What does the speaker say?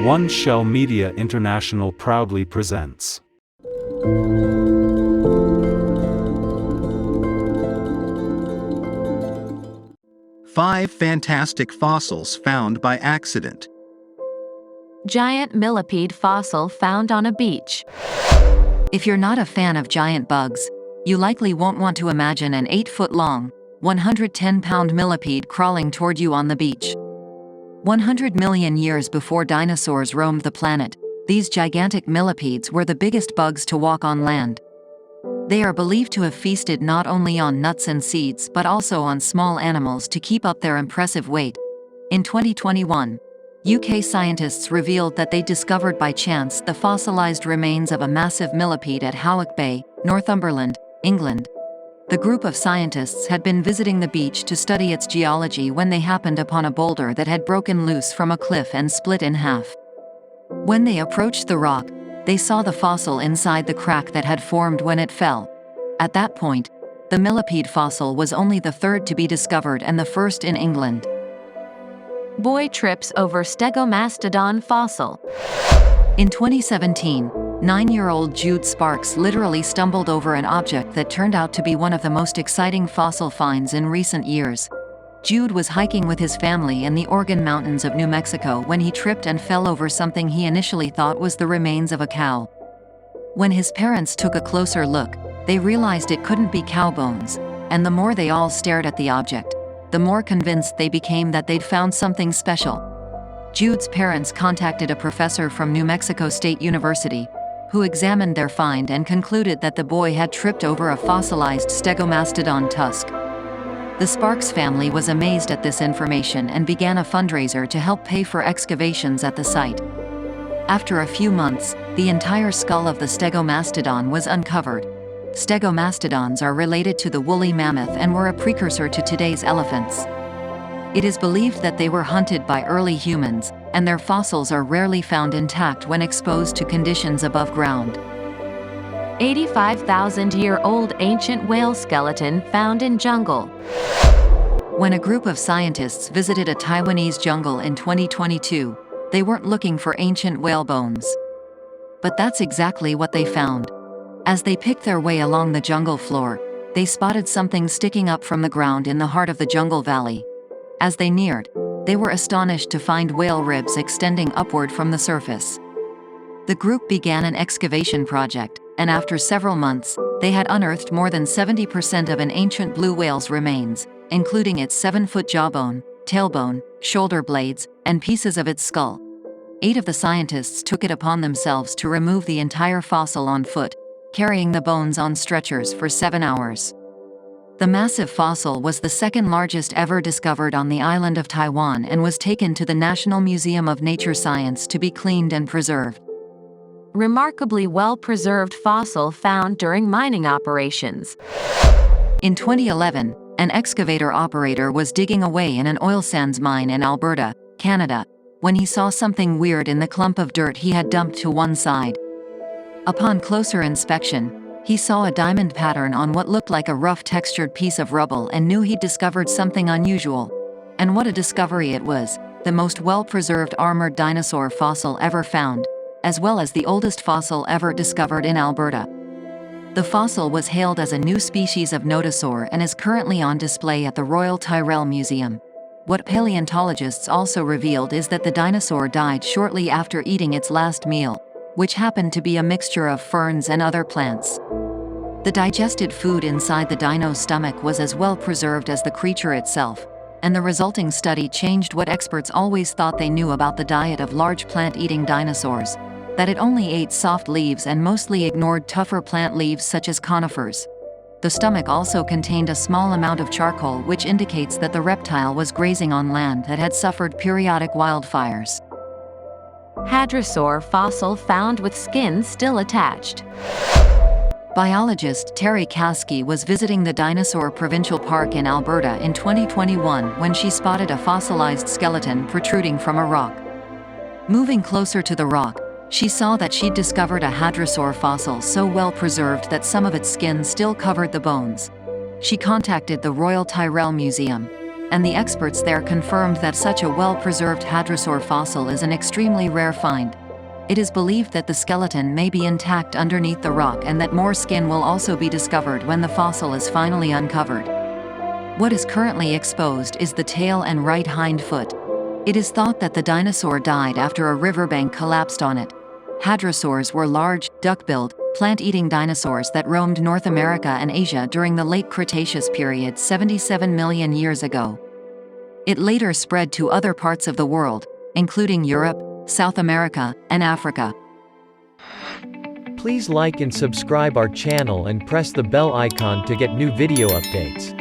Oneshell Media International proudly presents 5 fantastic fossils found by accident. Giant millipede fossil found on a beach. If you're not a fan of giant bugs, you likely won't want to imagine an 8-foot-long, 110-pound millipede crawling toward you on the beach. 100 million years before dinosaurs roamed the planet, these gigantic millipedes were the biggest bugs to walk on land. They are believed to have feasted not only on nuts and seeds but also on small animals to keep up their impressive weight. In 2021, UK scientists revealed that they discovered by chance the fossilized remains of a massive millipede at Howick Bay, Northumberland, England. The group of scientists had been visiting the beach to study its geology when they happened upon a boulder that had broken loose from a cliff and split in half. When they approached the rock, they saw the fossil inside the crack that had formed when it fell. At that point, the millipede fossil was only the third to be discovered and the first in England. Boy trips over stegomastodon fossil. In 2017, 9-year-old Jude Sparks literally stumbled over an object that turned out to be one of the most exciting fossil finds in recent years. Jude was hiking with his family in the Organ Mountains of New Mexico when he tripped and fell over something he initially thought was the remains of a cow. When his parents took a closer look, they realized it couldn't be cow bones, and the more they all stared at the object, the more convinced they became that they'd found something special. Jude's parents contacted a professor from New Mexico State University, who examined their find and concluded that the boy had tripped over a fossilized stegomastodon tusk. The Sparks family was amazed at this information and began a fundraiser to help pay for excavations at the site. After a few months, the entire skull of the stegomastodon was uncovered. Stegomastodons are related to the woolly mammoth and were a precursor to today's elephants. It is believed that they were hunted by early humans, and their fossils are rarely found intact when exposed to conditions above ground. 85,000-year-old ancient whale skeleton found in jungle. When a group of scientists visited a Taiwanese jungle in 2022, they weren't looking for ancient whale bones. But that's exactly what they found. As they picked their way along the jungle floor, they spotted something sticking up from the ground in the heart of the jungle valley. As they neared, they were astonished to find whale ribs extending upward from the surface. The group began an excavation project, and after several months, they had unearthed more than 70% of an ancient blue whale's remains, including its 7-foot jawbone, tailbone, shoulder blades, and pieces of its skull. 8 of the scientists took it upon themselves to remove the entire fossil on foot, carrying the bones on stretchers for 7 hours. The massive fossil was the second largest ever discovered on the island of Taiwan and was taken to the National Museum of Nature Science to be cleaned and preserved. Remarkably well-preserved fossil found during mining operations. In 2011, an excavator operator was digging away in an oil sands mine in Alberta, Canada, when he saw something weird in the clump of dirt he had dumped to one side. Upon closer inspection, he saw a diamond pattern on what looked like a rough textured piece of rubble and knew he'd discovered something unusual. And what a discovery it was, the most well-preserved armored dinosaur fossil ever found, as well as the oldest fossil ever discovered in Alberta. The fossil was hailed as a new species of nodosaur and is currently on display at the Royal Tyrrell Museum. What paleontologists also revealed is that the dinosaur died shortly after eating its last meal, which happened to be a mixture of ferns and other plants. The digested food inside the dino's stomach was as well preserved as the creature itself, and the resulting study changed what experts always thought they knew about the diet of large plant-eating dinosaurs, that it only ate soft leaves and mostly ignored tougher plant leaves such as conifers. The stomach also contained a small amount of charcoal, which indicates that the reptile was grazing on land that had suffered periodic wildfires. Hadrosaur fossil found with skin still attached. Biologist Terry Kasky was visiting the Dinosaur Provincial Park in Alberta in 2021 when she spotted a fossilized skeleton protruding from a rock. Moving closer to the rock, she saw that she'd discovered a hadrosaur fossil so well preserved that some of its skin still covered the bones. She contacted the Royal Tyrrell Museum, and the experts there confirmed that such a well-preserved hadrosaur fossil is an extremely rare find. It is believed that the skeleton may be intact underneath the rock and that more skin will also be discovered when the fossil is finally uncovered. What is currently exposed is the tail and right hind foot. It is thought that the dinosaur died after a riverbank collapsed on it. Hadrosaurs were large, duck-billed, plant-eating dinosaurs that roamed North America and Asia during the late Cretaceous period 77 million years ago. It later spread to other parts of the world, including Europe, South America, and Africa. Please like and subscribe our channel and press the bell icon to get new video updates.